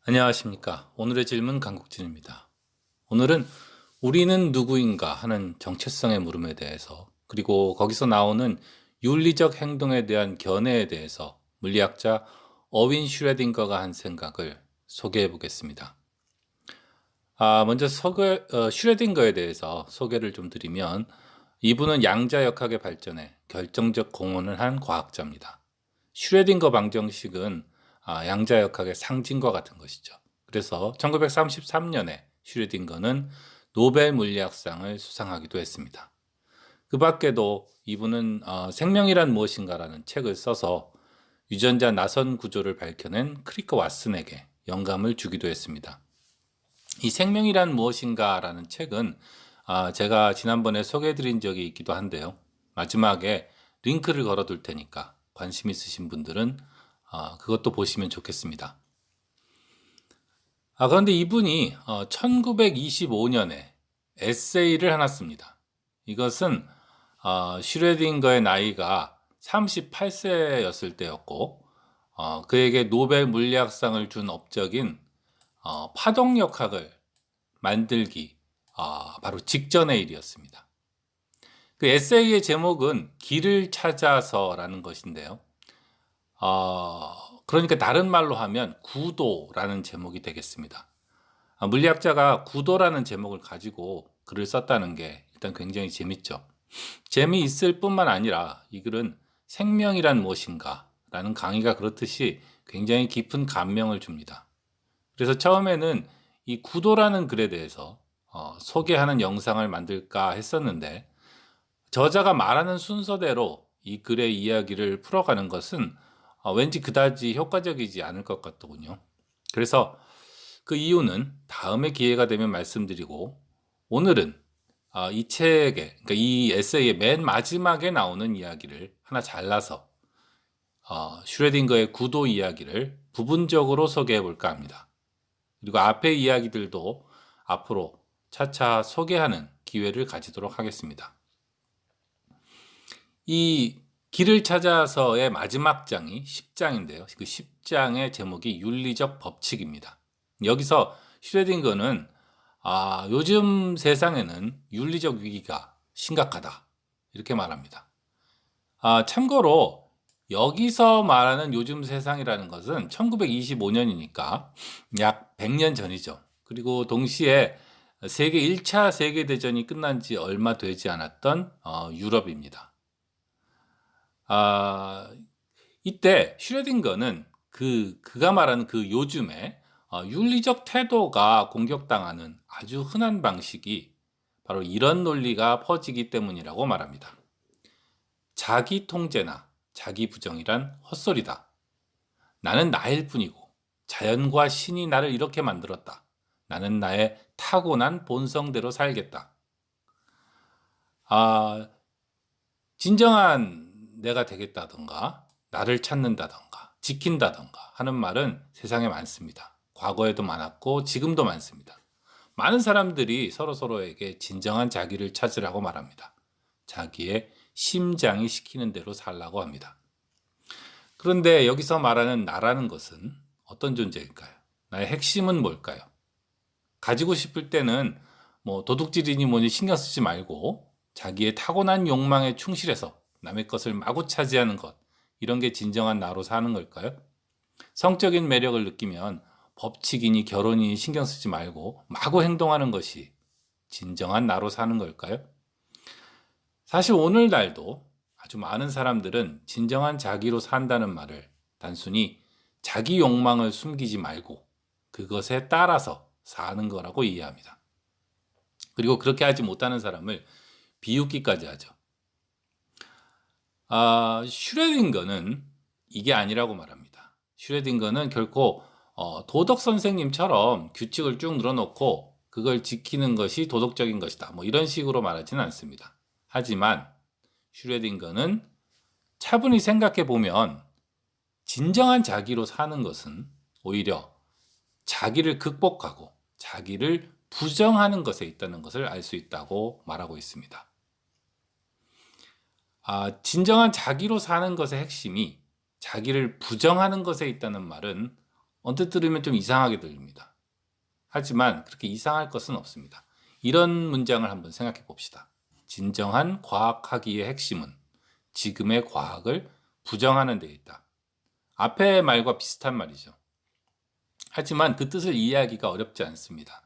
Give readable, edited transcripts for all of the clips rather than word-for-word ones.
안녕하십니까. 오늘의 질문 강국진입니다. 오늘은 우리는 누구인가 하는 정체성의 물음에 대해서, 그리고 거기서 나오는 윤리적 행동에 대한 견해에 대해서 물리학자 어윈 슈레딩거가 한 생각을 소개해 보겠습니다. 먼저 슈레딩거에 대해서 소개를 좀 드리면, 이분은 양자역학의 발전에 결정적 공헌을 한 과학자입니다. 슈레딩거 방정식은 양자역학의 상징과 같은 것이죠. 그래서 1933년에 슈레딩거는 노벨 물리학상을 수상하기도 했습니다. 그 밖에도 이분은 생명이란 무엇인가라는 책을 써서 유전자 나선 구조를 밝혀낸 크리커 왓슨에게 영감을 주기도 했습니다. 이 생명이란 무엇인가라는 책은 제가 지난번에 소개해드린 적이 있기도 한데요. 마지막에 링크를 걸어둘 테니까 관심 있으신 분들은 그것도 보시면 좋겠습니다. 그런데 이분이 1925년에 에세이를 하나 씁니다. 이것은 슈레딩거의 나이가 38세였을 때였고, 그에게 노벨 물리학상을 준 업적인 파동역학을 만들기 바로 직전의 일이었습니다. 그 에세이의 제목은 길을 찾아서라는 것인데요. 그러니까 다른 말로 하면 구도라는 제목이 되겠습니다. 물리학자가 구도라는 제목을 가지고 글을 썼다는 게 일단 굉장히 재밌죠. 재미있을 뿐만 아니라 이 글은 생명이란 무엇인가 라는 강의가 그렇듯이 굉장히 깊은 감명을 줍니다. 그래서 처음에는 이 구도라는 글에 대해서 소개하는 영상을 만들까 했었는데, 저자가 말하는 순서대로 이 글의 이야기를 풀어가는 것은 왠지 그다지 효과적이지 않을 것 같더군요. 그래서 그 이유는 다음에 기회가 되면 말씀드리고, 오늘은 이 책의, 그러니까 이 에세이의 맨 마지막에 나오는 이야기를 하나 잘라서 슈레딩거의 구도 이야기를 부분적으로 소개해 볼까 합니다. 그리고 앞의 이야기들도 앞으로 차차 소개하는 기회를 가지도록 하겠습니다. 이 길을 찾아서의 마지막 장이 10장인데요. 그 10장의 제목이 윤리적 법칙입니다. 여기서 슈레딩거는 요즘 세상에는 윤리적 위기가 심각하다, 이렇게 말합니다. 참고로 여기서 말하는 요즘 세상이라는 것은 1925년이니까 약 100년 전이죠. 그리고 동시에 세계 1차 세계대전이 끝난 지 얼마 되지 않았던 유럽입니다. 아, 이때 슈레딩거는 그가 말하는 그 요즘에 윤리적 태도가 공격당하는 아주 흔한 방식이 바로 이런 논리가 퍼지기 때문이라고 말합니다. 자기 통제나 자기 부정이란 헛소리다. 나는 나일 뿐이고 자연과 신이 나를 이렇게 만들었다. 나는 나의 타고난 본성대로 살겠다. 진정한 내가 되겠다던가 나를 찾는다던가 지킨다던가 하는 말은 세상에 많습니다. 과거에도 많았고 지금도 많습니다. 많은 사람들이 서로서로에게 진정한 자기를 찾으라고 말합니다. 자기의 심장이 시키는 대로 살라고 합니다. 그런데 여기서 말하는 나라는 것은 어떤 존재일까요? 나의 핵심은 뭘까요? 가지고 싶을 때는 도둑질이니 뭐니 신경 쓰지 말고 자기의 타고난 욕망에 충실해서 남의 것을 마구 차지하는 것, 이런 게 진정한 나로 사는 걸까요? 성적인 매력을 느끼면 법칙이니 결혼이니 신경 쓰지 말고 마구 행동하는 것이 진정한 나로 사는 걸까요? 사실 오늘날도 아주 많은 사람들은 진정한 자기로 산다는 말을 단순히 자기 욕망을 숨기지 말고 그것에 따라서 사는 거라고 이해합니다. 그리고 그렇게 하지 못하는 사람을 비웃기까지 하죠. 슈레딩거는 이게 아니라고 말합니다. 슈레딩거는 결코 도덕 선생님처럼 규칙을 쭉 늘어놓고 그걸 지키는 것이 도덕적인 것이다, 이런 식으로 말하지는 않습니다. 하지만 슈레딩거는 차분히 생각해 보면 진정한 자기로 사는 것은 오히려 자기를 극복하고 자기를 부정하는 것에 있다는 것을 알 수 있다고 말하고 있습니다. 진정한 자기로 사는 것의 핵심이 자기를 부정하는 것에 있다는 말은 언뜻 들으면 좀 이상하게 들립니다. 하지만 그렇게 이상할 것은 없습니다. 이런 문장을 한번 생각해 봅시다. 진정한 과학하기의 핵심은 지금의 과학을 부정하는 데 있다. 앞의 말과 비슷한 말이죠. 하지만 그 뜻을 이해하기가 어렵지 않습니다.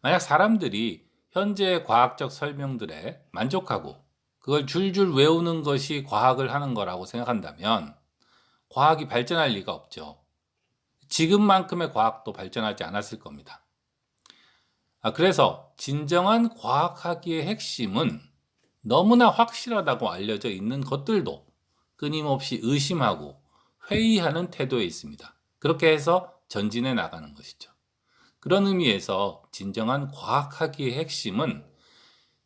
만약 사람들이 현재의 과학적 설명들에 만족하고 그걸 줄줄 외우는 것이 과학을 하는 거라고 생각한다면 과학이 발전할 리가 없죠. 지금만큼의 과학도 발전하지 않았을 겁니다. 그래서 진정한 과학하기의 핵심은 너무나 확실하다고 알려져 있는 것들도 끊임없이 의심하고 회의하는 태도에 있습니다. 그렇게 해서 전진해 나가는 것이죠. 그런 의미에서 진정한 과학하기의 핵심은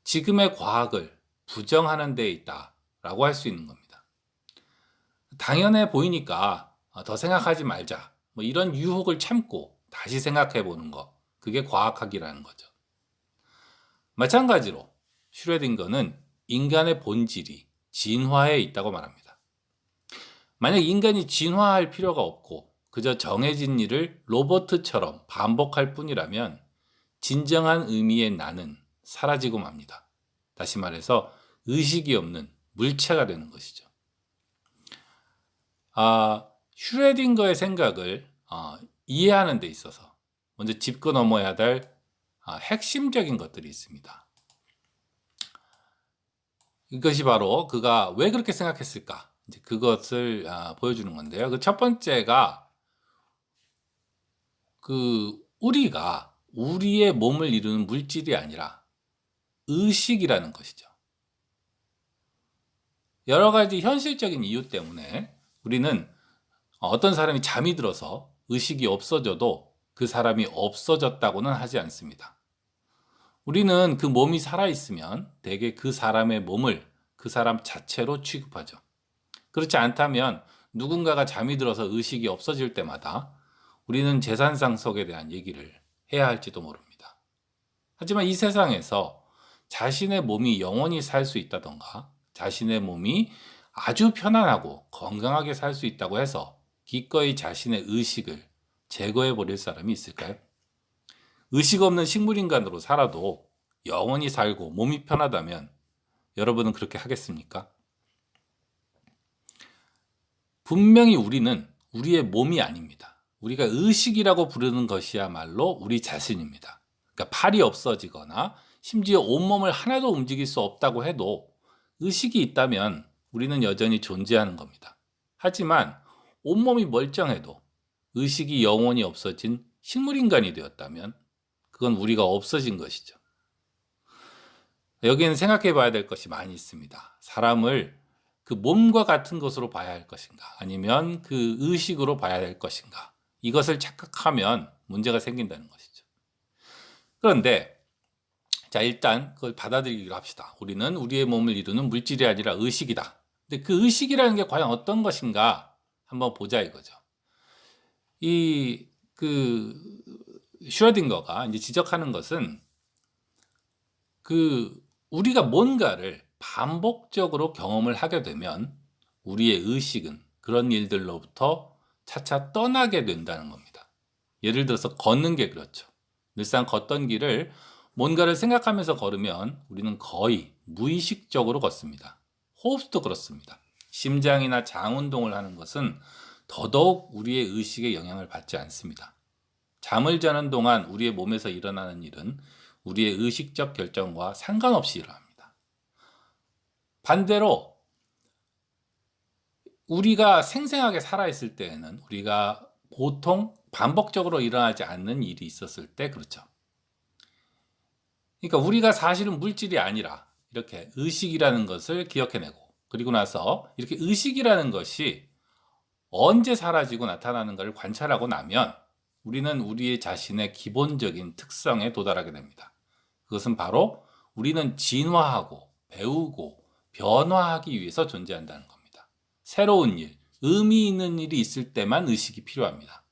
지금의 과학을 부정하는 데 있다라고 할 수 있는 겁니다. 당연해 보이니까 더 생각하지 말자. 뭐 이런 유혹을 참고 다시 생각해 보는 거. 그게 과학학이라는 거죠. 마찬가지로 슈레딩거는 인간의 본질이 진화에 있다고 말합니다. 만약 인간이 진화할 필요가 없고 그저 정해진 일을 로봇처럼 반복할 뿐이라면 진정한 의미의 나는 사라지고 맙니다. 다시 말해서 의식이 없는 물체가 되는 것이죠. 슈레딩거의 생각을 이해하는 데 있어서 먼저 짚고 넘어야 될 핵심적인 것들이 있습니다. 이것이 바로 그가 왜 그렇게 생각했을까? 이제 그것을 보여주는 건데요. 그 첫 번째가 우리가 우리의 몸을 이루는 물질이 아니라 의식이라는 것이죠. 여러 가지 현실적인 이유 때문에 우리는 어떤 사람이 잠이 들어서 의식이 없어져도 그 사람이 없어졌다고는 하지 않습니다. 우리는 그 몸이 살아있으면 대개 그 사람의 몸을 그 사람 자체로 취급하죠. 그렇지 않다면 누군가가 잠이 들어서 의식이 없어질 때마다 우리는 재산상속에 대한 얘기를 해야 할지도 모릅니다. 하지만 이 세상에서 자신의 몸이 영원히 살 수 있다던가 자신의 몸이 아주 편안하고 건강하게 살 수 있다고 해서 기꺼이 자신의 의식을 제거해 버릴 사람이 있을까요? 의식 없는 식물인간으로 살아도 영원히 살고 몸이 편하다면 여러분은 그렇게 하겠습니까? 분명히 우리는 우리의 몸이 아닙니다. 우리가 의식이라고 부르는 것이야말로 우리 자신입니다. 그러니까 팔이 없어지거나 심지어 온몸을 하나도 움직일 수 없다고 해도 의식이 있다면 우리는 여전히 존재하는 겁니다. 하지만 온몸이 멀쩡해도 의식이 영원히 없어진 식물인간이 되었다면 그건 우리가 없어진 것이죠. 여기에는 생각해 봐야 될 것이 많이 있습니다. 사람을 그 몸과 같은 것으로 봐야 할 것인가 아니면 그 의식으로 봐야 할 것인가 이것을 착각하면 문제가 생긴다는 것이죠. 그런데 자 일단 그걸 받아들이기로 합시다. 우리는 우리의 몸을 이루는 물질이 아니라 의식이다. 근데 그 의식이라는 게 과연 어떤 것인가 한번 보자 이거죠. 슈러딩거가 이제 지적하는 것은 우리가 뭔가를 반복적으로 경험을 하게 되면 우리의 의식은 그런 일들로부터 차차 떠나게 된다는 겁니다. 예를 들어서 걷는 게 그렇죠. 늘상 걷던 길을 뭔가를 생각하면서 걸으면 우리는 거의 무의식적으로 걷습니다. 호흡도 그렇습니다. 심장이나 장 운동을 하는 것은 더더욱 우리의 의식에 영향을 받지 않습니다. 잠을 자는 동안 우리의 몸에서 일어나는 일은 우리의 의식적 결정과 상관없이 일어납니다. 반대로 우리가 생생하게 살아있을 때에는 우리가 보통 반복적으로 일어나지 않는 일이 있었을 때 그렇죠. 그러니까 우리가 사실은 물질이 아니라 이렇게 의식이라는 것을 기억해내고 그리고 나서 이렇게 의식이라는 것이 언제 사라지고 나타나는 것을 관찰하고 나면 우리는 우리의 자신의 기본적인 특성에 도달하게 됩니다. 그것은 바로 우리는 진화하고 배우고 변화하기 위해서 존재한다는 겁니다. 새로운 일, 의미 있는 일이 있을 때만 의식이 필요합니다.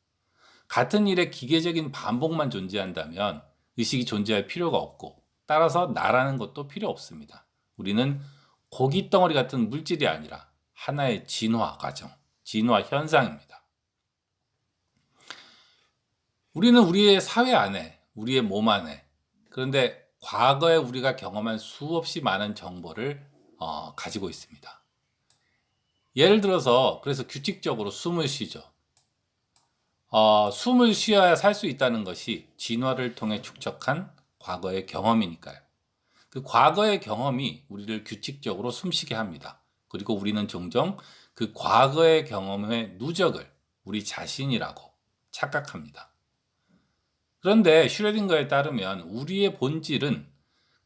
같은 일의 기계적인 반복만 존재한다면 의식이 존재할 필요가 없고 따라서 나라는 것도 필요 없습니다. 우리는 고기 덩어리 같은 물질이 아니라 하나의 진화 과정, 진화 현상입니다. 우리는 우리의 사회 안에, 우리의 몸 안에, 그런데 과거에 우리가 경험한 수없이 많은 정보를 가지고 있습니다. 예를 들어서 그래서 규칙적으로 숨을 쉬죠. 숨을 쉬어야 살 수 있다는 것이 진화를 통해 축적한 과거의 경험이니까요. 그 과거의 경험이 우리를 규칙적으로 숨쉬게 합니다. 그리고 우리는 종종 그 과거의 경험의 누적을 우리 자신이라고 착각합니다. 그런데 슈레딩거에 따르면 우리의 본질은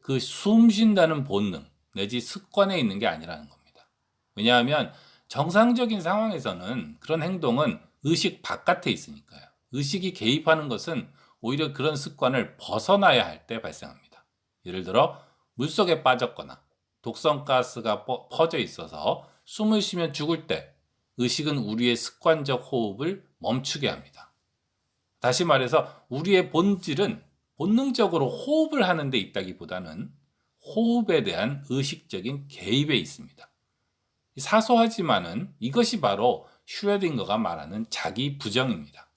그 숨 쉰다는 본능 내지 습관에 있는 게 아니라는 겁니다. 왜냐하면 정상적인 상황에서는 그런 행동은 의식 바깥에 있으니까요. 의식이 개입하는 것은 오히려 그런 습관을 벗어나야 할 때 발생합니다. 예를 들어 물속에 빠졌거나 독성가스가 퍼져 있어서 숨을 쉬면 죽을 때 의식은 우리의 습관적 호흡을 멈추게 합니다. 다시 말해서 우리의 본질은 본능적으로 호흡을 하는 데 있다기보다는 호흡에 대한 의식적인 개입에 있습니다. 사소하지만은 이것이 바로 슈레딩거가 말하는 자기 부정입니다.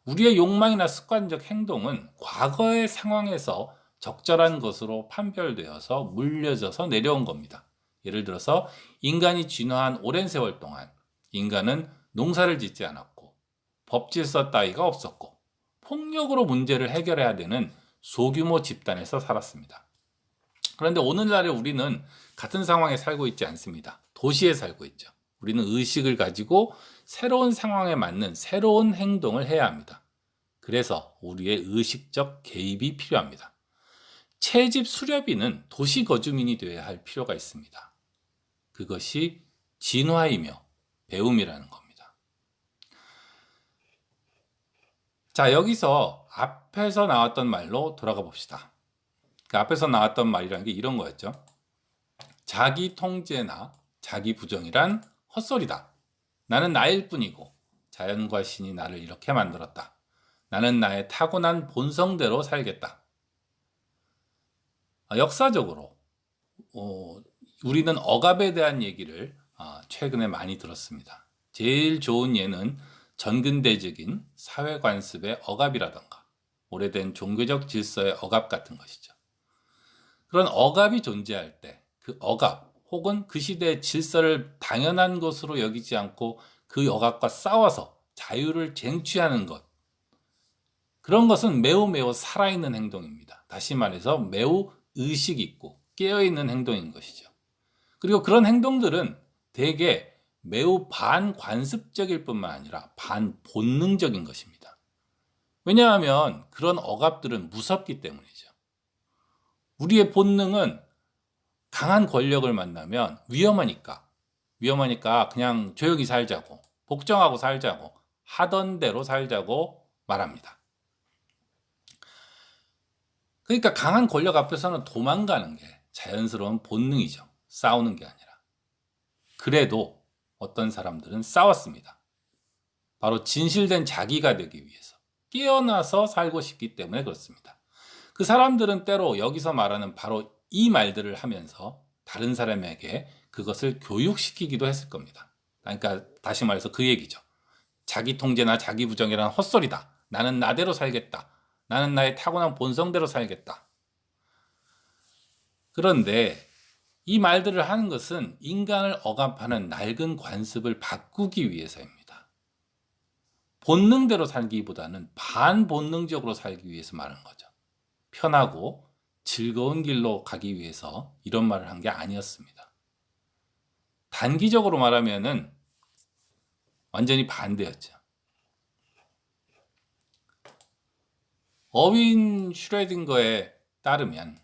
우리의 욕망이나 습관적 행동은 과거의 상황에서 적절한 것으로 판별되어서 물려져서 내려온 겁니다. 예를 들어서 인간이 진화한 오랜 세월 동안 인간은 농사를 짓지 않았고 법질서 따위가 없었고 폭력으로 문제를 해결해야 되는 소규모 집단에서 살았습니다. 그런데 오늘날의 우리는 같은 상황에 살고 있지 않습니다. 도시에 살고 있죠. 우리는 의식을 가지고 새로운 상황에 맞는 새로운 행동을 해야 합니다. 그래서 우리의 의식적 개입이 필요합니다. 채집 수렵이는 도시 거주민이 되어야 할 필요가 있습니다. 그것이 진화이며 배움이라는 겁니다. 자, 여기서 앞에서 나왔던 말로 돌아가 봅시다. 그 앞에서 나왔던 말이라는 게 이런 거였죠. 자기 통제나 자기 부정이란 헛소리다. 나는 나일 뿐이고 자연과 신이 나를 이렇게 만들었다. 나는 나의 타고난 본성대로 살겠다. 역사적으로 우리는 억압에 대한 얘기를 최근에 많이 들었습니다. 제일 좋은 예는 전근대적인 사회 관습의 억압이라던가 오래된 종교적 질서의 억압 같은 것이죠. 그런 억압이 존재할 때 그 억압 혹은 그 시대의 질서를 당연한 것으로 여기지 않고 그 억압과 싸워서 자유를 쟁취하는 것, 그런 것은 매우 매우 살아있는 행동입니다. 다시 말해서 매우 의식 있고 깨어있는 행동인 것이죠. 그리고 그런 행동들은 대개 매우 반관습적일 뿐만 아니라 반본능적인 것입니다. 왜냐하면 그런 억압들은 무섭기 때문이죠. 우리의 본능은 강한 권력을 만나면 위험하니까 그냥 조용히 살자고, 복종하고 살자고, 하던 대로 살자고 말합니다. 그러니까 강한 권력 앞에서는 도망가는 게 자연스러운 본능이죠. 싸우는 게 아니라. 그래도 어떤 사람들은 싸웠습니다. 바로 진실된 자기가 되기 위해서. 깨어나서 살고 싶기 때문에 그렇습니다. 그 사람들은 때로 여기서 말하는 바로 이 말들을 하면서 다른 사람에게 그것을 교육시키기도 했을 겁니다. 그러니까 다시 말해서 그 얘기죠. 자기 통제나 자기 부정이란 헛소리다. 나는 나대로 살겠다. 나는 나의 타고난 본성대로 살겠다. 그런데 이 말들을 하는 것은 인간을 억압하는 낡은 관습을 바꾸기 위해서입니다. 본능대로 살기보다는 반본능적으로 살기 위해서 말하는 거죠. 편하고 즐거운 길로 가기 위해서 이런 말을 한 게 아니었습니다. 단기적으로 말하면은 완전히 반대였죠. 어윈 슈레딩거에 따르면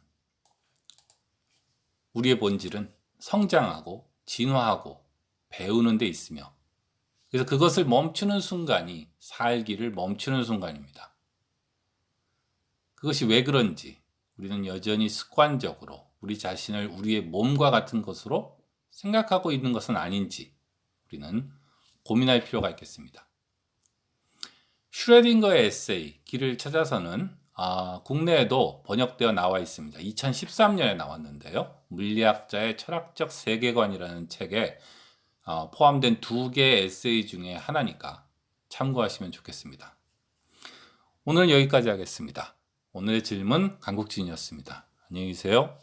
우리의 본질은 성장하고 진화하고 배우는 데 있으며 그래서 그것을 멈추는 순간이 살기를 멈추는 순간입니다. 그것이 왜 그런지 우리는 여전히 습관적으로 우리 자신을 우리의 몸과 같은 것으로 생각하고 있는 것은 아닌지 우리는 고민할 필요가 있겠습니다. 슈레딩거의 에세이 길을 찾아서는 국내에도 번역되어 나와 있습니다. 2013년에 나왔는데요. 물리학자의 철학적 세계관이라는 책에 포함된 2개의 에세이 중에 하나니까 참고하시면 좋겠습니다. 오늘 여기까지 하겠습니다. 오늘의 질문 강국진이었습니다. 안녕히 계세요.